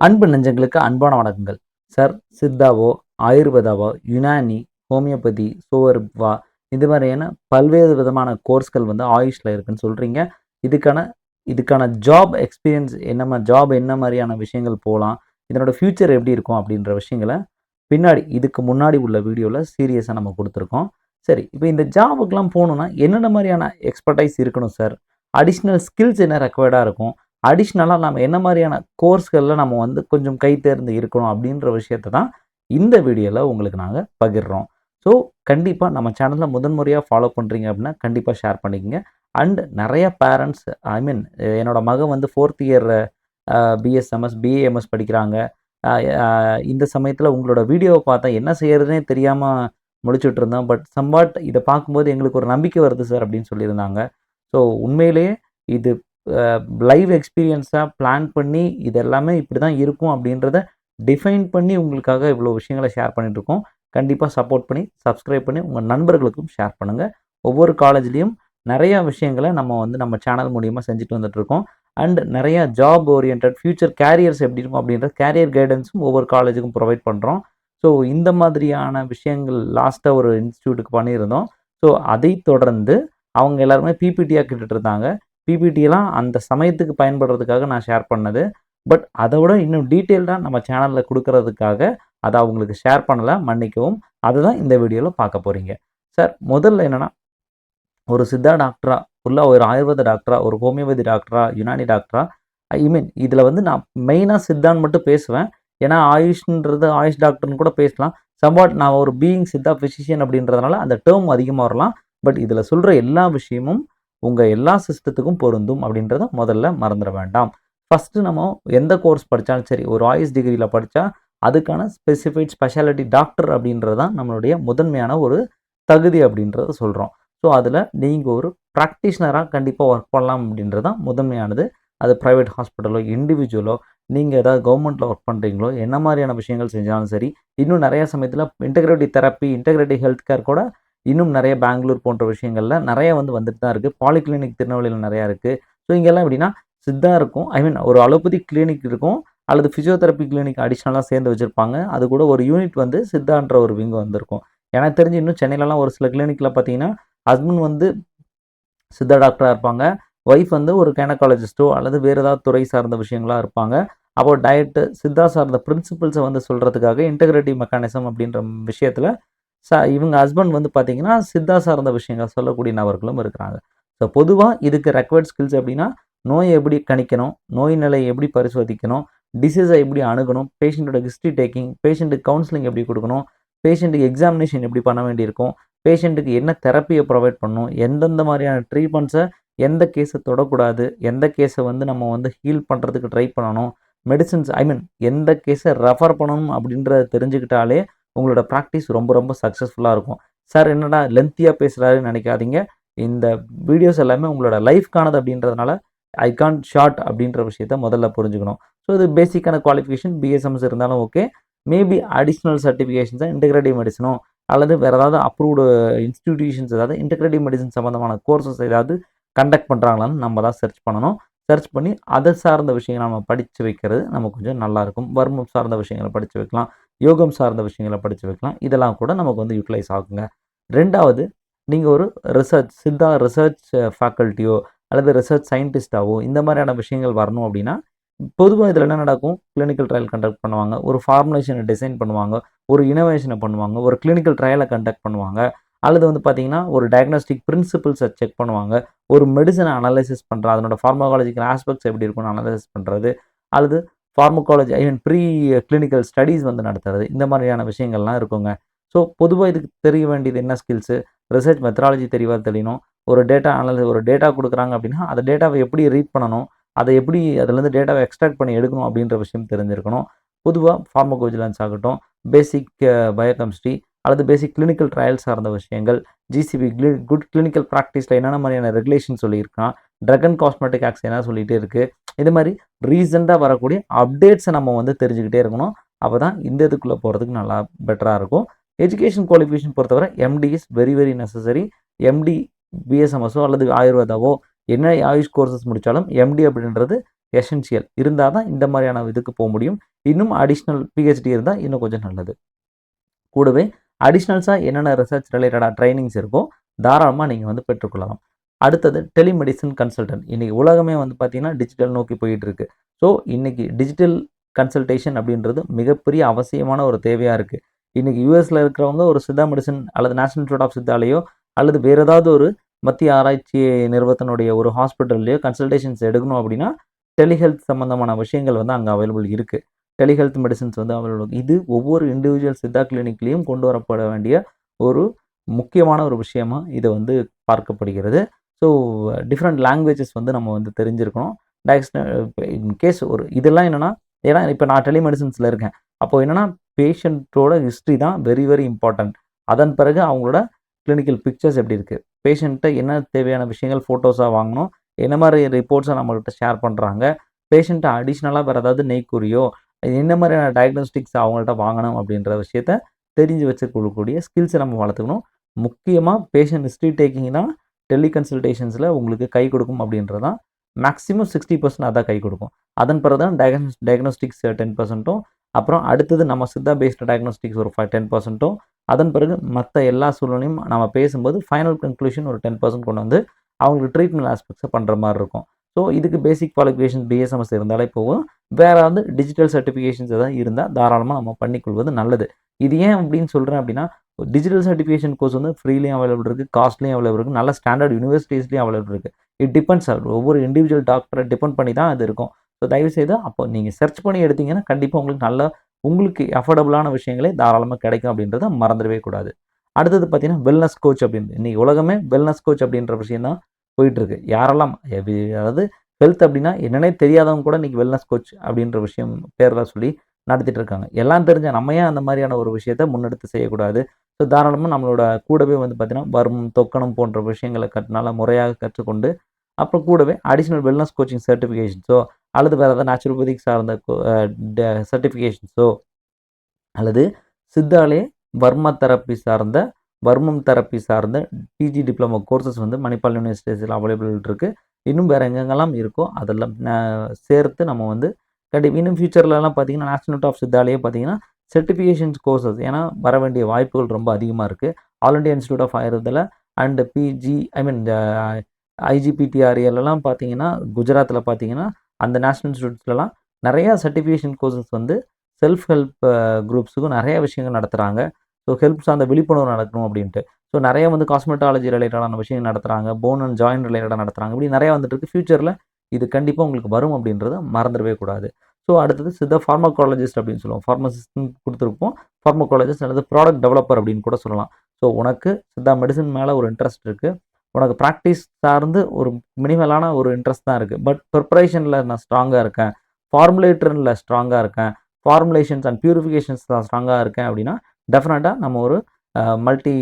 அன்பு நெஞ்சங்களுக்கு அன்பான வணக்கங்கள். சார், சித்தாவோ, ஆயுர்வேதாவோ, யுனானி, ஹோமியோபதி, சோவர்வா இது மாதிரியான பல்வேறு விதமான கோர்ஸ்கள் வந்து ஆயுஷ்ல இருக்குன்னு சொல்றீங்க. இதுக்கான இதுக்கான ஜாப் எக்ஸ்பீரியன்ஸ் ஜாப் என்ன மாரியான விஷயங்கள் போலாம்? இதனோட ஃபியூச்சர் எப்படி இருக்கும்? அப்படின்ற விஷயங்கள இதுக்கு முன்னாடி உள்ள வீடியோல சீரியஸா நம்ம குடுத்துருக்கோம். சரி, இப்ப இந்த ஜாபுக்குலாம் போணும்னா என்னென்ன மாரியான எக்ஸ்பர்டைஸ் இருக்கணும் சார்? அடிஷனல் ஸ்கில்ஸ் என்ன ரெக்வயர்டா இருக்கும்? அடிஷ்னலா நம்ம என்ன மாரியான கோர்ஸ்கள்ல நம்ம வந்து கொஞ்சம் கை தேர்ந்து இருக்கணும் அப்படின்ற விஷயத்த தான் இந்த வீடியோல உங்களுக்கு நாங்க பகிர்றோம். ஸோ, கண்டிப்பா நம்ம சேனல்ல முதன் முறையா ஃபாலோ பண்றீங்க அப்படின்னா, கண்டிப்பா ஷேர் பண்ணிக்கங்க. அண்ட் நெறைய பேரண்ட்ஸ் ஐ மீன் என்னோட மகன் வந்து 4த் இயர் பிஎஸ்எம்எஸ், பிஏஎம்எஸ் படிக்கிறாங்க. அ அ இந்த சமயத்தில உங்களோட வீடியோவ பார்த்தா என்ன செய்யறதுன்னே தெரியாம முழிச்சுட்டு இருந்தோம். பட் சம்வாட் இத பார்க்கும்போது எங்களுக்கு ஒரு நம்பிக்கை வருது சார் அப்படின்னு சொல்லியிருந்தாங்க. ஸோ, உண்மையிலேயே இது லைவ் எக்ஸ்பீரியன்ஸா பிளான் பண்ணி, இது எல்லாமே இப்படிதான் இருக்கும் அப்படின்றத டிஃபைன் பண்ணி உங்களுக்காக இவ்வளோ விஷயங்கள ஷேர் பண்ணிட்டுருக்கோம். கண்டிப்பா சப்போர்ட் பண்ணி, சப்ஸ்கிரைப் பண்ணி உங்க நண்பர்களுக்கும் ஷேர் பண்ணுங்க. ஒவ்வொரு காலேஜ்லயும் நெறைய விஷயங்கள நம்ம வந்து நம்ம சேனல் மூலியமா செஞ்சுட்டு வந்துட்டுருக்கோம். அண்ட் நெறைய ஜாப் ஓரியன்டட் ஃபியூச்சர் கேரியர்ஸ் எப்படி இருக்கும் அப்படின்ற கேரியர் கைடன்ஸும் ஒவ்வொரு காலேஜுக்கும் ப்ரொவைட் பண்றோம். ஸோ, இந்த மாதிரியான விஷயங்கள் லாஸ்ட்டா ஒரு இன்ஸ்டிடியூட்க்கு பண்ணியிருந்தோம். ஸோ, அதைத் தொடர்ந்து அவங்க எல்லாருமே பிபிடி ஆக்கிட்டு இருந்தாங்க. பிபிடிலாம் அந்த சமயத்துக்கு பயன்படுறதுக்காக நான் ஷேர் பண்ணது. பட் அத விட இன்னும் டீட்டெயில்டா நம்ம சேனல்ல குடுக்குறதுக்காக, அத அவங்களுக்கு ஷேர் பண்ணல, மன்னிக்கவும். அதுதான் இந்த வீடியோல பார்க்க போறீங்க. சார், முதல்ல என்னன்னா, ஒரு சித்தா டாக்டரா, ஒரு ஆயுர்வேத டாக்டரா, ஒரு ஹோமியோபதி டாக்டரா, யுனானி டாக்டரா, ஐ மீன் இதுல வந்து நான் மெயினா சித்தான்னு மட்டும் பேசுவேன். ஏன்னா, ஆயுஷ்ன்றது ஆயுஷ் டாக்டர்ன்னு கூட பேசலாம். சம்வாட் நான் ஒரு பீயிங் சித்தா பிசிஷியன் அப்படின்றதுனால அந்த டெர்ம் அதிகமா வரலாம். பட் இதுல சொல்ற எல்லா விஷயமும் உங்க எல்லா சிஸ்டத்துக்கும் பொருந்தும் அப்படின்றத முதல்ல மறந்துட வேண்டாம். ஃபர்ஸ்ட் நம்ம எந்த கோர்ஸ் படிச்சாலும் சரி, ஒரு ஆயுஷ் டிகிரில படிச்சா, அதுக்கான ஸ்பெசிஃபைட் ஸ்பெஷாலிட்டி டாக்டர் அப்படின்றது தான் நம்மளுடைய முதன்மையான ஒரு தகுதி அப்படின்றத சொல்றோம். ஸோ, அதில நீங்க ஒரு பிராக்டிஷனரா கண்டிப்பா ஒர்க் பண்ணலாம் அப்படின்றது தான் முதன்மையானது. அது பிரைவேட் ஹாஸ்பிட்டலோ, இண்டிவிஜுவலோ, நீங்க ஏதாவது கவர்மெண்ட்ல ஒர்க் பண்றீங்களோ, என்ன மாரியான விஷயங்கள் செஞ்சாலும் சரி, இன்னும் நெறைய சமயத்தில integrative therapy, integrative health care கூட இன்னும் நெறைய பெங்களூர் போன்ற விஷயங்கள்ல நெறைய வந்து வந்துட்டு தான் இருக்கு. பாலிகிளினிக் திருநெல்வேலியில நெறையா இருக்கு. ஸோ, இங்கெல்லாம் எப்படின்னா, சித்தா இருக்கும். ஐ மீன் ஒரு அலோபதி கிளினிக் இருக்கும். அல்லது பிசியோதெரபி கிளினிக் அடிஷனலா சேர்ந்து வச்சிருப்பாங்க. அது கூட ஒரு யூனிட் வந்து சித்தான்ற ஒரு விங் வந்து இருக்கும். எனக்கு தெரிஞ்சு இன்னும் சென்னையிலலாம் ஒரு சில கிளினிக்ல பார்த்தீங்கன்னா, ஹஸ்பண்ட் வந்து சித்தா டாக்டரா இருப்பாங்க. ஒய்ஃப் வந்து ஒரு கைனகாலஜிஸ்ட்டோ அல்லது வேறு ஏதாவது துறை சார்ந்த விஷயங்களா இருப்பாங்க. அப்போ டயட், சித்தா சார்ந்த பிரின்சிபிள்ஸ வந்து சொல்றதுக்காக இன்டகிரேட்டிவ் மெக்கானிசம் அப்படின்ற விஷயத்தில இவங்க ஹஸ்பண்ட் வந்து பார்த்தீங்கன்னா, சித்தா சார்ந்த விஷயங்கள் சொல்லக்கூடிய நபர்களும் இருக்கிறாங்க. ஸோ, பொதுவா இதுக்கு ரெக்வயர்ட் ஸ்கில்ஸ் எப்படின்னா, நோய எப்படி கணிக்கணும்? நோய் நிலைய எப்படி பரிசோதிக்கணும்? டிசீஸ எப்படி அணுகணும்? பேஷண்ட்டோட ஹிஸ்டரி டேக்கிங், பேஷண்ட்டுக்கு கவுன்சிலிங் எப்படி குடுக்கணும்? பேஷண்ட்டுக்கு எக்ஸாமினேஷன் எப்படி பண்ண வேண்டியிருக்கும்? பேஷண்ட்டுக்கு என்ன தெரப்பிய ப்ரொவைட் பண்ணணும்? எந்தெந்த மாரியான ட்ரீட்மெண்ட்ஸ எந்த கேஸ தொடக்கூடாது? எந்த கேஸ வந்து நம்ம வந்து ஹீல் பண்றதுக்கு ட்ரை பண்ணணும்? மெடிசின்ஸ் ஐ மீன் எந்த கேஸ ரெஃபர் பண்ணணும் அப்படின்றத தெரிஞ்சுக்கிட்டாலே, உங்களோட பிராக்டிஸ் ரொம்ப ரொம்ப சக்சஸ்ஃபுல்லா இருக்கும். சார், என்னடா லென்த்தியா பேசுறாருன்னு நெனைக்காதீங்க. இந்த வீடியோஸ் எல்லாமே உங்களோட லைஃப்க்கானது அப்படின்றதுனால, ஐ கான்ட் ஷார்ட் அப்படின்ற விஷயத்த முதல்ல புரிஞ்சுக்கணும். ஸோ, இது பேசிக்கான குவாலிஃபிகேஷன் பிஎஸ்எம்எஸ் இருந்தாலும் ஓகே. மேபி அடிஷனல் சர்டிஃபிகேஷன்ஸா இன்டகிரேட்டிவ் மெடிசினோ அல்லது வேற ஏதாவது அப்ரூவ்டு இன்ஸ்டிடியூஷன்ஸ் ஏதாவது இன்டகிரேட்டிவ் மெடிசின் சம்மந்தமான கோர்சஸ் ஏதாவது கண்டக்ட் பண்றாங்களான்னு நம்ம தான் சர்ச் பண்ணணும். சர்ச் பண்ணி அத சார்ந்த விஷயங்கள நம்ம படிச்சு வைக்கிறது நமக்கு கொஞ்சம் நல்லாயிருக்கும். வர்மம் சார்ந்த விஷயங்கள படிச்சு வைக்கலாம். யோகம் சார்ந்த விஷயங்கள படிச்சு வைக்கலாம். இதெல்லாம் கூட நமக்கு வந்து யுட்டிலைஸ் ஆகுங்க. 2வது, நீங்க ஒரு சித்தா ரிசர்ச் ஃபேக்கல்டியோ அல்லது ரிசர்ச் சயின்டிஸ்ட்டாவோ இந்த மாரியான விஷயங்கள் வரணும் அப்டின்னா, பொதுவா இதில என்ன நடக்கும்? கிளினிக்கல் ட்ரையல் கண்டக்ட் பண்ணுவாங்க. ஒரு ஃபார்முலேஷன டிசைன் பண்ணுவாங்க. ஒரு இன்னோவேஷன பண்ணுவாங்க. ஒரு கிளினிக்கல் ட்ரையல கண்டக்ட் பண்ணுவாங்க. அல்லது வந்து பார்த்தீங்கன்னா, ஒரு டயக்னாஸ்டிக் பிரின்சிபிள்ஸ செக் பண்ணுவாங்க. ஒரு மெடிசின அனலைசிஸ் பண்ற அதனோட பார்மகாலஜிக்கல் ஆஸ்பெக்ட்ஸ் எப்படி இருக்கும்னு அனலைசிஸ் பண்றது. அல்லது பார்மகாலஜி ஐ மீன் ப்ரீ கிளினிக்கல் ஸ்டடீஸ் வந்து நடத்துறது. இந்த மாதிரியான விஷயங்கள்லாம் இருக்குங்க. ஸோ, பொதுவா இதுக்கு தெரிய வேண்டியது என்ன ஸ்கில்ஸு? ரிசர்ச் மெத்தடாலஜி தெளிவா தெரியணும். ஒரு டேட்டா குடுக்குறாங்க அப்படின்னா, அந்த டேட்டாவ எப்படி ரீட் பண்ணணும்? அத எப்படி அதுலேருந்து டேட்டாவ எக்ஸ்ட்ராக்ட் பண்ணி எடுக்கணும் அப்படின்ற விஷயம் தெரிஞ்சிருக்கணும். பொதுவா பார்மகோவிஜிலன்ஸ் ஆகட்டும், பேசிக் பயோகெமிஸ்ட்ரி அல்லது பேசிக் கிளினிக்கல் ட்ரையல் சார்ந்த விஷயங்கள், ஜிசிபி குட் கிளினிக்கல் பிராக்டிஸ்ல என்னென்ன மாதிரியான ரெகுலேஷன் சொல்லியிருக்கான், ட்ரக் அண்ட் காஸ்மெட்டிக் ஆக்ட்ஸ் என்ன சொல்லிட்டே இருக்கு. இது மாரி ரீசென்ட்டா வரக்கூடிய அப்டேட்ஸ நம்ம வந்து தெரிஞ்சுக்கிட்டே இருக்கணும். அப்பதான் இந்த இதுக்குள்ள போறதுக்கு நல்லா பெட்டரா இருக்கும். எஜுகேஷன் குவாலிஃபிகேஷன் பொறுத்தவரை MD is very very necessary. MD, பிஎஸ்எம்எஸோ அல்லது ஆயுர்வேதாவோ என்ன ஆயுஷ் கோர்சஸ் முடிச்சாலும் எம்டி அப்படின்றது எசென்ஷியல் இருந்தால் தான் இந்த மாதிரியான இதுக்கு போக முடியும். இன்னும் அடிஷ்னல் பிஹெச்டி இருந்தால் இன்னும் கொஞ்சம் நல்லது. கூடவே அடிஷ்னல்ஸாக என்னென்ன ரிசர்ச் ரிலேட்டடாக ட்ரைனிங்ஸ் இருக்கோ தாராளமாக நீங்கள் வந்து பெற்றுக்கொள்ளலாம். அடுத்தது டெலிமெடிசின் கன்சல்டன்ட். இன்றைக்கி உலகமே வந்து பார்த்திங்கன்னா டிஜிட்டல் நோக்கி போயிட்டு இருக்கு. ஸோ இன்றைக்கி டிஜிட்டல் கன்சல்டேஷன் அப்படின்றது மிகப்பெரிய அவசியமான ஒரு தேவையாக இருக்குது. இன்றைக்கி யூஎஸில் இருக்கிறவங்க ஒரு சித்தா மெடிசன் அல்லது நேஷனல் இன்ஸ்டியூட் ஆஃப் சித்தாலேயோ அல்லது வேறு ஏதாவது ஒரு மத்திய ஆராய்ச்சி நிறுவனத்தினுடைய ஒரு ஹாஸ்பிட்டல்லையோ கன்சல்டேஷன்ஸ் எடுக்கணும் அப்படின்னா டெலிஹெல்த் சம்மந்தமான விஷயங்கள் வந்து அங்கே அவைலபிள் இருக்குது. டெலிஹெல்த் மெடிசன்ஸ் வந்து அவைலபிள். இது ஒவ்வொரு இண்டிவிஜுவல் சித்தா கிளினிக்லேயும் கொண்டு வரப்பட வேண்டிய ஒரு முக்கியமான ஒரு விஷயமா இதை வந்து பார்க்கப்படுகிறது. ஸோ டிஃப்ரெண்ட் லாங்குவேஜஸ் வந்து நம்ம வந்து தெரிஞ்சிருக்கணும். இன்கேஸ் ஒரு இதெல்லாம் என்னென்னா, ஏன்னா இப்போ நான் டெலிமெடிசன்ஸில் இருக்கேன். அப்போது என்னென்னா பேஷண்ட்டோட ஹிஸ்ட்ரி தான் வெரி வெரி இம்பார்ட்டன்ட். அதன் பிறகு அவங்களோட கிளினிக்கல் பிக்சர்ஸ் எப்படி இருக்குது, பேஷண்ட்டை என்ன தேவையான விஷயங்கள் ஃபோட்டோஸாக வாங்கணும், என்ன மாதிரி ரிப்போர்ட்ஸை நம்மள்கிட்ட ஷேர் பண்ணுறாங்க, பேஷண்ட்டை அடிஷ்னலாக வேறு ஏதாவது நெய்க்குறியோ என்ன மாதிரியான டயக்னோஸ்டிக்ஸ் அவங்கள்ட்ட வாங்கணும் அப்படின்ற விஷயத்த தெரிஞ்சு வச்சுக்கொள்ளக்கூடிய ஸ்கில்ஸை நம்ம வளர்த்துக்கணும். முக்கியமாக பேஷண்ட் ஹிஸ்ட்ரி டேக்கிங் தான் டெலிகன்சல்டேஷன்ஸில் உங்களுக்கு கை கொடுக்கும் அப்படின்றது தான் மேக்ஸிமம் 60% அதான் கை கொடுக்கும். அதன் பிறகு தான் டயக்னோஸ்டிக்ஸ் 10%, அப்புறம் அடுத்தது நம்ம சித்தா பேஸ்டு டயக்னோஸ்டிக்ஸ் ஒரு 10%, அதன் பிறகு மற்ற எல்லா சூழ்நிலையும் நம்ம பேசும்போது ஃபைனல் கன்க்ளூஷன் ஒரு 10% கொண்டு வந்து அவங்களுக்கு ட்ரீட்மெண்ட் ஆஸ்பெக்ட்ஸை பண்ணுற மாதிரி இருக்கும். ஸோ இதுக்கு பேசிக் குவாலிஃபிகேஷன் பிஎஸ்எம்எஸ் இருந்தாலே போகும். வேறு வந்து டிஜிட்டல் சர்டிஃபிகேஷன்ஸ் எதாவது இருந்தால் தாராளமாக நம்ம பண்ணிக்கொள்வது நல்லது. இது ஏன் அப்படின்னு சொல்கிறேன் அப்படின்னா, டிஜிட்டல் சர்டிஃபிகேஷன் கோர்ஸ் வந்து ஃப்ரீலையும் அவைலபிள் இருக்குது, காஸ்ட்லையும் அவைலபிள் இருக்குது, நல்ல ஸ்டாண்டர்ட் யூனிவர்சிட்டிஸ்லையும் அவைலபிள் இருக்குது. இட் டிபெண்ட்ஸ் ஒவ்வொரு இண்டிவிஜுவல் டாக்டரை டிபெண்ட் பண்ணி தான் அது இருக்கும். ஸோ தயவுசெய்து அப்போ நீங்கள் சர்ச் பண்ணி எடுத்தீங்கன்னா கண்டிப்பாக உங்களுக்கு அஃபோர்டபுளான விஷயங்களே தாராளமாக கிடைக்கும் அப்படின்றத மறந்துடவே கூடாது. அடுத்தது பார்த்தீங்கன்னா வெல்னஸ் கோச் அப்படின்னு. இன்றைக்கி உலகமே வெல்னஸ் கோச் அப்படின்ற விஷயம் தான் போயிட்டுருக்கு. யாரெல்லாம் அதாவது ஹெல்த் அப்படின்னா என்னன்னே தெரியாதவங்க கூட இன்றைக்கி வெல்னஸ் கோச் அப்படின்ற விஷயம் பேரெல்லாம் சொல்லி நடத்திட்டு இருக்காங்க. எல்லாம் தெரிஞ்ச நம்ம ஏன் அந்த மாதிரியான ஒரு விஷயத்தை முன்னெடுத்து செய்யக்கூடாது? ஸோ தாராளமாக நம்மளோட கூடவே வந்து பார்த்திங்கன்னா வர்மம், தொக்கணம் போன்ற விஷயங்களை நல்லா முறையாக கற்றுக்கொண்டு அப்புறம் கூடவே அடிஷ்னல் வெல்னஸ் கோச்சிங் சர்டிஃபிகேஷன்ஸோ அல்லது வேறு ஏதாவது நேச்சுரோபதிக் சார்ந்த சர்டிஃபிகேஷன்ஸோ அல்லது சித்தாலே வர்மம் தெரப்பி சார்ந்த பிஜி டிப்ளமோ கோர்சஸ் வந்து மணிப்பால் யூனிவர்சிட்டிஸில் அவைலபிள் இருக்குது. இன்னும் வேறு எங்கெங்கெல்லாம் இருக்கோ அதெல்லாம் சேர்த்து நம்ம வந்து இன்னும் ஃபியூச்சர்லலாம் பார்த்தீங்கன்னா நேஷனல் இன்ஸ்டியூட் ஆஃப் சித்தாலேயே பார்த்தீங்கன்னா சர்டிஃபிகேஷன்ஸ் கோர்சஸ் ஏன்னா வர வேண்டிய வாய்ப்புகள் ரொம்ப அதிகமாக இருக்குது. ஆல் இண்டியா இன்ஸ்டியூட் ஆஃப் ஆயுர்வேதில் அண்ட் ஐஜிபிடிஆர்எல்லாம் பார்த்தீங்கன்னா குஜராத்தில் பார்த்தீங்கன்னா அந்த நேஷனல் இன்ஸ்டியூட்ஸ்லாம் நிறையா சர்டிஃபிகேஷன் கோர்சஸ் வந்து செல்ஃப் ஹெல்ப் குரூப்ஸுக்கும் நிறைய விஷயங்கள் நடத்துகிறாங்க. ஸோ ஹெல்ப் சார்ந்த விழிப்புணர்வு நடக்கணும் அப்படின்ட்டு. ஸோ நிறைய வந்து காஸ்மெட்டாலஜி ரிலேட்டடான விஷயங்கள் நடத்துகிறாங்க, போன் அண்ட் ஜாயின்ட் ரிலேட்டடாக நடத்துகிறாங்க. இப்படி நிறையா வந்துட்டு இருக்குது. ஃபியூச்சரில் இது கண்டிப்பாக உங்களுக்கு வரும் அப்படின்றத மறந்துடவே கூடாது. ஸோ அடுத்தது சித்தா ஃபார்மகாலஜிஸ்ட் அப்படின்னு சொல்லுவோம். ஃபார்மசிஸ்ட்னு கொடுத்துருப்போம். ஃபார்மகாலஜிஸ்ட் அல்லது ப்ராடக்ட் டெவலப்பர் அப்படின்னு கூட சொல்லலாம். ஸோ உனக்கு சித்தா மெடிசன் மேலே ஒரு இன்ட்ரெஸ்ட் இருக்குது, உனக்கு ப்ராக்டிஸ் சார்ந்து ஒரு மினிமலான ஒரு இன்ட்ரெஸ்ட் தான் இருக்குது, பட் ப்ரிப்பரேஷனில் நான் ஸ்ட்ராங்காக இருக்கேன், ஃபார்முலேட்டரில் ஸ்ட்ராங்காக இருக்கேன், ஃபார்முலேஷன்ஸ் அண்ட் பியூரிஃபிகேஷன்ஸ் தான் ஸ்ட்ராங்காக இருக்கேன் அப்படின்னா டெஃபினட்டாக நம்ம ஒரு மல்டி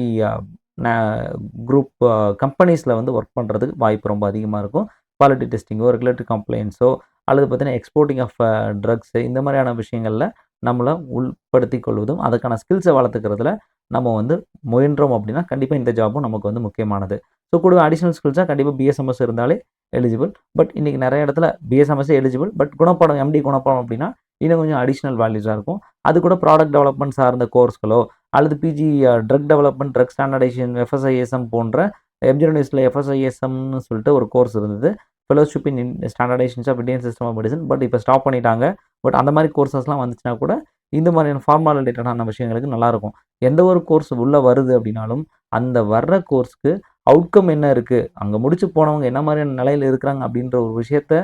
குரூப் கம்பெனிஸில் வந்து ஒர்க் பண்ணுறதுக்கு வாய்ப்பு ரொம்ப அதிகமாக இருக்கும். குவாலிட்டி டெஸ்டிங்கோ, ரெகுலேட்டரி கம்ப்ளைண்ட்ஸோ அல்லது பார்த்தீங்கன்னா எக்ஸ்போர்ட்டிங் ஆஃப் ட்ரக்ஸு இந்த மாதிரியான விஷயங்களில் நம்மளை உள்படுத்தி கொள்வதும் அதுக்கான ஸ்கில்ஸை வளர்த்துக்கிறதுல நம்ம வந்து முயன்றோம் அப்படின்னா கண்டிப்பாக இந்த ஜாபும் நமக்கு வந்து முக்கியமானது. ஸோ கூட அடிஷ்னல் ஸ்கில்ஸாக கண்டிப்பாக பிஎஸ்எம்எஸ் இருந்தாலே எலிஜிபிள். பட் இன்றைக்கி நிறைய இடத்துல பிஎஸ்எம்எஸ் எலிஜிபிள், பட் குணப்பாடம் எம்டி குணப்பாடம் அப்படின்னா இன்னும் கொஞ்சம் அடிஷ்னல் வேல்யூஸாக இருக்கும். அது கூட ப்ராடக்ட் டெவலப்மெண்ட் சார்ந்த கோர்ஸ்களோ அல்லது PG drug development, drug standardisation, FSISM போன்ற எம்ஜி யூனிவர்சிட்டியில் எஃப்எஸ்ஐஎஸ்எம்னு சொல்லிட்டு ஒரு கோர்ஸ் இருந்தது, fellowship in standardisations of Indian system of medicine. But இப்போ ஸ்டாப் பண்ணிட்டாங்க. பட் அந்த மாதிரி கோர்சஸ்லாம் வந்துச்சுன்னா கூட இந்த மாதிரியான ஃபார்மா ரிலேட்டடான விஷயங்களுக்கு நல்லாயிருக்கும். எந்த ஒரு கோர்ஸ் உள்ளே வருது அப்படின்னாலும் அந்த வர்ற கோர்ஸ்க்கு அவுட்கம் என்ன இருக்குது, அங்கே முடிச்சு போனவங்க என்ன மாதிரியான நிலையில் இருக்கிறாங்க அப்படின்ற ஒரு விஷயத்த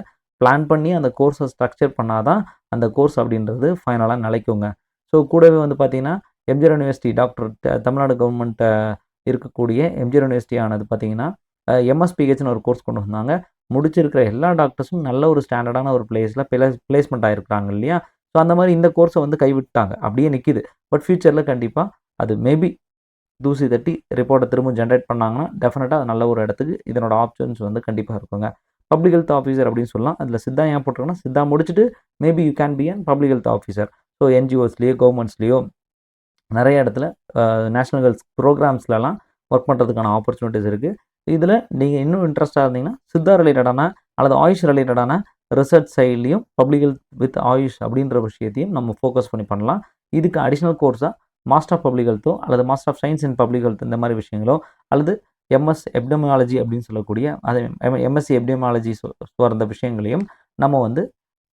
பிளான் பண்ணி அந்த கோர்ஸை ஸ்ட்ரக்சர் பண்ணால் தான் அந்த கோர்ஸ் அப்படின்றது ஃபைனலாக நிலைக்குங்க. ஸோ கூடவே வந்து பார்த்திங்கன்னா எம்ஜிஆர் யூனிவர்சிட்டி தமிழ்நாடு கவர்மெண்ட் இருக்கக்கூடிய எம்ஜிஆர் யூனிவர்சிட்டி ஆனது பார்த்திங்கன்னா எம்எஸ்பிஹெச்னு ஒரு கோர்ஸ் கொண்டு வந்தாங்க. முடிச்சிருக்கிற எல்லா டாக்டர்ஸும் நல்ல ஒரு ஸ்டாண்டர்டான ஒரு பிளேஸில் பிளேஸ்மெண்ட் ஆகிருக்கிறாங்க இல்லையா? ஸோ அந்த மாதிரி இந்த கோர்ஸை வந்து கைவிட்டாங்க, அப்படியே நிற்கிது. பட் ஃபியூச்சரில் கண்டிப்பாக அது மேபி தூசி தட்டி ரிப்போர்ட்டை திரும்ப ஜென்ரேட் பண்ணாங்கன்னா டெஃபினட்டாக அது நல்ல ஒரு இடத்துக்கு இதனோட ஆப்ஷன்ஸ் வந்து கண்டிப்பாக இருக்குங்க. பப்ளிக் ஹெல்த் ஆஃபீஸர் அப்படின்னு சொல்லலாம். அதில் சித்தா ஏன் போட்டிருக்கோன்னா சித்தா முடிச்சுட்டு maybe you can be an public health officer. So என்ஜிஓஸ்லேயோ கவர்மெண்ட்ஸ்லேயோ நிறைய இடத்துல நேஷ்னல் ஹெல்த் ப்ரோக்ராம்ஸ்லலாம் ஒர்க் பண்ணுறதுக்கான ஆப்பர்ச்சுனிட்டிஸ் இருக்குது. இதில் நீங்கள் இன்னும் இன்ட்ரெஸ்ட்டாக இருந்தீங்கன்னா சித்தா ரிலேட்டடான அல்லது ஆயுஷ் ரிலேட்டடான ரிசர்ச் சைட்லேயும் பப்ளிக் ஹெல்த் வித் ஆயுஷ் அப்படின்ற விஷயத்தையும் நம்ம ஃபோக்கஸ் பண்ணி பண்ணலாம். இதுக்கு அடிஷ்னல் கோர்ஸாக மாஸ்டர் ஆஃப் பப்ளிக் ஹெல்த்தோ அல்லது master of science in public health இந்த மாதிரி விஷயங்களோ அல்லது எம்எஸ் எப்டமியாலஜி அப்படின்னு சொல்லக்கூடிய அது எம்எஸ்சி எப்டமியாலஜி சார்ந்த விஷயங்களையும் நம்ம வந்து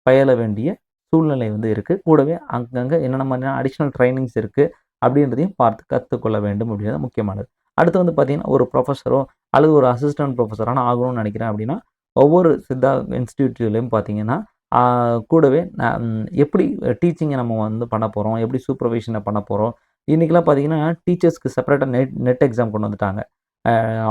பயில வேண்டிய சூழ்நிலை வந்து இருக்குது. கூடவே அங்கங்கே என்னென்ன மாதிரியான அடிஷ்னல் ட்ரைனிங்ஸ் இருக்குது அப்படின்றதையும் பார்த்து கற்றுக்கொள்ள வேண்டும் அப்படின்றது முக்கியமானது. அடுத்து வந்து பார்த்திங்கன்னா ஒரு ப்ரொஃபஸரோ அல்லது ஒரு அசிஸ்டன்ட் ப்ரொஃபஸராக நான் ஆகணும்னு நினைக்கிறேன் அப்படின்னா ஒவ்வொரு சித்தா இன்ஸ்டிடியூட்லேயும் பார்த்திங்கன்னா கூடவே எப்படி டீச்சிங்கை நம்ம வந்து பண்ண போகிறோம், எப்படி சூப்பர்வைஷனை பண்ண போகிறோம். இன்றைக்கெலாம் பார்த்திங்கன்னா டீச்சர்ஸ்க்கு செப்பரேட்டாக நெட் எக்ஸாம் கொண்டு வந்துட்டாங்க.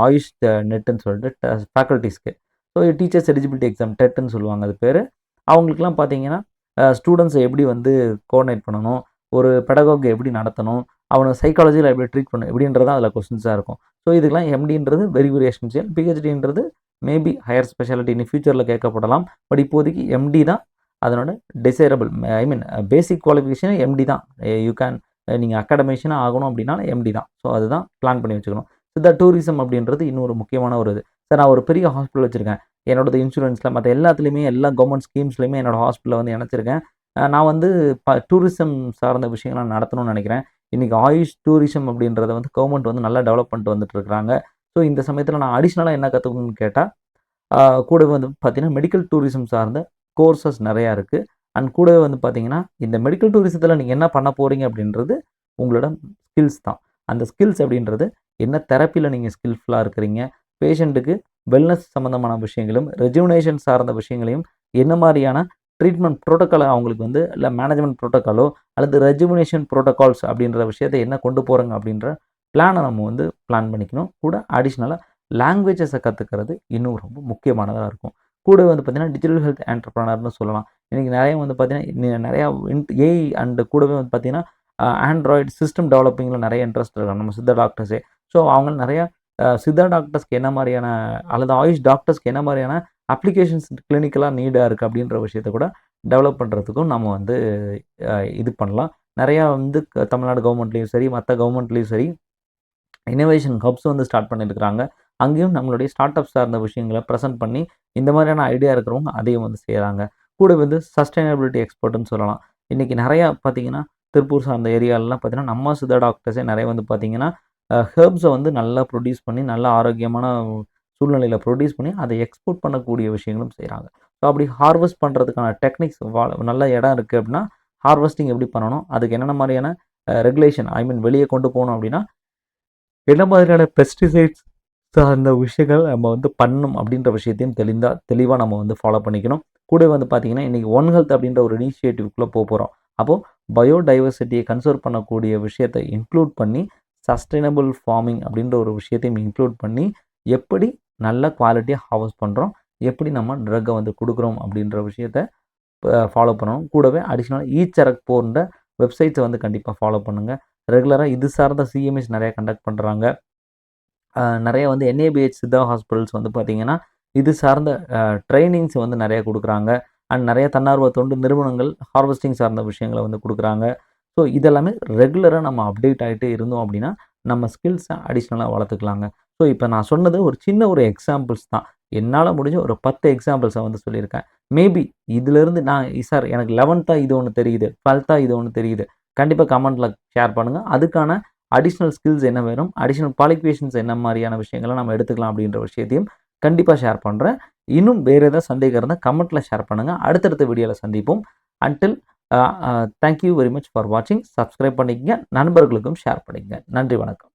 ஆயுஷ் நெட்டுன்னு சொல்லிட்டு ஃபேக்கல்ட்டிஸ்க்கு. ஸோ டீச்சர்ஸ் எலிஜிபிலிட்டி எக்ஸாம் டெட்டுன்னு சொல்லுவாங்க அது பேர். அவங்களுக்குலாம் பார்த்தீங்கன்னா ஸ்டூடெண்ட்ஸை எப்படி வந்து கோஆர்டினேட் பண்ணணும், ஒரு பெடகாக் எப்படி நடத்தணும், அவனை சைக்காலஜியில் எப்படி ட்ரீட் பண்ணணும் இப்படின்றதான் அதில் கொஸ்டின்ஸாக இருக்கும். ஸோ இதுக்கெல்லாம் எம்டின்றது வெரி வெரி எசென்ஷியல். பிஹெச்டின்றது மேபி ஹையர் ஸ்பெஷாலிட்டி இனி ஃபியூச்சரில் கேட்கப்படலாம். பட் இப்போதைக்கு எம்டி தான் அதனோட desirable. I mean basic qualification MD தான். யூ கேன் நீங்கள் அகாடமிஷனாக ஆகணும் அப்படின்னா எம்டி தான். ஸோ அதுதான் பிளான் பண்ணி வச்சுக்கணும். சித்தா டூரிசம் அப்படின்றது இன்னொரு முக்கியமான ஒரு இது. சார் நான் ஒரு பெரிய ஹாஸ்பிட்டல் வச்சுருக்கேன். என்னோடது இன்சூரன்ஸில் மற்ற எல்லாத்துலேயுமே எல்லா கவர்மெண்ட் ஸ்கீம்ஸ்லையுமே என்னோடய ஹாஸ்பிட்டலில் வந்து இணைச்சிருக்கேன். நான் வந்து டூரிசம் சார்ந்த விஷயங்களை நடத்தணும்னு நினைக்கிறேன். இன்றைக்கி ஆயுஷ் டூரிசம் அப்படின்றத வந்து கவர்மெண்ட் வந்து நல்லா டெவலப் பண்ணிட்டு வந்துட்டுருக்காங்க. ஸோ இந்த சமயத்தில் நான் அடிஷ்னலாக என்ன கற்றுக்கணும்னு கேட்டால் கூடவே வந்து பார்த்திங்கன்னா மெடிக்கல் டூரிசம் சார்ந்த கோர்சஸ் நிறையா இருக்குது. அண்ட் கூடவே வந்து பார்த்திங்கன்னா இந்த மெடிக்கல் டூரிசத்தில் நீங்கள் என்ன பண்ண போகிறீங்க அப்படின்றது உங்களோட ஸ்கில்ஸ் தான். அந்த ஸ்கில்ஸ் அப்படின்றது என்ன தெரப்பியில் நீங்கள் ஸ்கில்ஃபுல்லாக இருக்கிறீங்க, பேஷண்ட்டுக்கு வெல்னஸ் சம்மந்தமான விஷயங்களும் ரெஜுவனேஷன் சார்ந்த விஷயங்களையும் என்ன மாதிரியான ட்ரீட்மெண்ட் ப்ரோட்டோக்காலை அவங்களுக்கு வந்து இல்லை மேனேஜ்மெண்ட் ப்ரோட்டோக்காலோ அல்லது ரெஜுவனேஷன் ப்ரோட்டோகால்ஸ் அப்படின்ற விஷயத்தை என்ன கொண்டு போகிறாங்க அப்படின்ற பிளானை நம்ம வந்து பிளான் பண்ணிக்கணும். கூட அடிஷ்னலாக லாங்குவேஜஸை கற்றுக்கிறது இன்னும் ரொம்ப முக்கியமானதாக இருக்கும். கூட வந்து பார்த்திங்கன்னா டிஜிட்டல் ஹெல்த் என்டர்ப்ரனர்னு சொல்லலாம். இன்றைக்கி நிறைய வந்து பார்த்திங்கன்னா நிறையா ஏஐ அண்டு கூடவே வந்து பார்த்திங்கன்னா ஆண்ட்ராய்டு சிஸ்டம் டெவலப்பிங்கில் நிறைய இன்ட்ரெஸ்ட் இருக்காங்க நம்ம சித்தா டாக்டர்ஸே. ஸோ அவங்க நிறையா சித்தா டாக்டர்ஸ்க்கு என்ன மாதிரியான அல்லது ஆயுஷ் டாக்டர்ஸ்க்கு என்ன மாதிரியான அப்ளிகேஷன்ஸ் கிளினிக்கலாக நீடாக இருக்குது அப்படின்ற விஷயத்தை கூட டெவலப் பண்ணுறதுக்கும் நம்ம வந்து இது பண்ணலாம். நிறையா வந்து தமிழ்நாடு கவர்மெண்ட்லேயும் சரி மற்ற கவர்மெண்ட்லேயும் சரி இனோவேஷன் ஹப்ஸ் வந்து ஸ்டார்ட் பண்ணியிருக்கிறாங்க. அங்கேயும் நம்மளுடைய ஸ்டார்ட் அப் சார்ந்த விஷயங்களை ப்ரெசென்ட் பண்ணி இந்த மாதிரியான ஐடியா இருக்கிறவங்க அதையும் வந்து செய்கிறாங்க. கூட வந்து சஸ்டைனபிலிட்டி எக்ஸ்பர்ட்னு சொல்லலாம். இன்றைக்கி நிறையா பார்த்திங்கன்னா திருப்பூர் சார்ந்த ஏரியாலலாம் பார்த்திங்கன்னா நம்ம சித்தா டாக்டர்ஸே நிறைய வந்து பார்த்திங்கன்னா ஹெர்ப்ஸை வந்து நல்லா ப்ரொடியூஸ் பண்ணி நல்ல ஆரோக்கியமான சூழ்நிலையில் ப்ரொடியூஸ் பண்ணி அதை எக்ஸ்போர்ட் பண்ணக்கூடிய விஷயங்களும் செய்கிறாங்க. ஸோ அப்படி ஹார்வெஸ்ட் பண்ணுறதுக்கான டெக்னிக்ஸ் நல்ல இடம் இருக்குது அப்படின்னா ஹார்வெஸ்டிங் எப்படி பண்ணணும், அதுக்கு என்னென்ன மாதிரியான ரெகுலேஷன் ஐ மீன் வெளியே கொண்டு போகணும் அப்படின்னா என்ன மாதிரியான பெஸ்டிசைட்ஸ் சார்ந்த விஷயங்கள் நம்ம வந்து பண்ணணும் அப்படின்ற விஷயத்தையும் தெளிவாக நம்ம வந்து ஃபாலோ பண்ணிக்கணும். கூட வந்து பார்த்திங்கன்னா இன்றைக்கி ஒன் ஹெல்த் அப்படின்ற ஒரு இனிஷியேட்டிவ்க்குள்ளே போகிறோம். அப்போது பயோடைவர்சிட்டியை கன்சர்வ் பண்ணக்கூடிய விஷயத்தை இன்க்ளூட் பண்ணி சஸ்டைனபிள் ஃபார்மிங் அப்படின்ற ஒரு விஷயத்தையும் இன்க்ளூட் பண்ணி எப்படி நல்ல குவாலிட்டியாக ஹார்வெஸ்ட் பண்ணுறோம், எப்படி நம்ம ட்ரக்கை வந்து கொடுக்குறோம் அப்படின்ற விஷயத்தை ஃபாலோ பண்ணணும். கூடவே அடிஷ்னலாக ஈச்சரக் போன்ற வெப்சைட்ஸை வந்து கண்டிப்பாக ஃபாலோ பண்ணுங்கள். ரெகுலராக இது சார்ந்த சிஎம்எஸ் நிறையா கண்டக்ட் பண்ணுறாங்க. நிறைய வந்து என்ஏபிஹெச் சித்தா ஹாஸ்பிட்டல்ஸ் வந்து பார்த்திங்கன்னா இது சார்ந்த ட்ரைனிங்ஸ் வந்து நிறையா கொடுக்குறாங்க. அண்ட் நிறைய தன்னார்வ தொண்டு நிறுவனங்கள் ஹார்வெஸ்டிங் சார்ந்த விஷயங்களை வந்து கொடுக்குறாங்க. ஸோ இதெல்லாமே ரெகுலராக நம்ம அப்டேட் ஆகிட்டே இருந்தோம் அப்படின்னா நம்ம ஸ்கில்ஸை அடிஷ்னலாக வளர்த்துக்கலாங்க. ஸோ இப்போ நான் சொன்னது ஒரு சின்ன ஒரு எக்ஸாம்பிள்ஸ் தான். என்னால் முடிஞ்ச ஒரு 10 எக்ஸாம்பிள்ஸை வந்து சொல்லியிருக்கேன். மேபி இதிலேருந்து நான் சார் எனக்கு 11th இது ஒன்று தெரியுது, 12th இது ஒன்று தெரியுது, கண்டிப்பாக கமெண்ட்டில் ஷேர் பண்ணுங்கள். அதுக்கான அடிஷ்னல் ஸ்கில்ஸ் என்ன வேணும், அடிஷ்னல் குவாலிஃபிகேஷன்ஸ் என்ன மாதிரியான விஷயங்களை நம்ம எடுத்துக்கலாம் அப்படின்ற விஷயத்தையும் கண்டிப்பாக ஷேர் பண்ணுறேன். இன்னும் வேறு ஏதாவது சந்தேகம் இருந்தால் கமெண்ட்டில் ஷேர் பண்ணுங்கள். அடுத்தடுத்த வீடியோவில் சந்திப்போம். Until thank you very much for வாட்சிங். சப்ஸ்கிரைப் பண்ணிக்கங்க, நண்பர்களுக்கும் ஷேர் பண்ணிக்கங்க. நன்றி, வணக்கம்.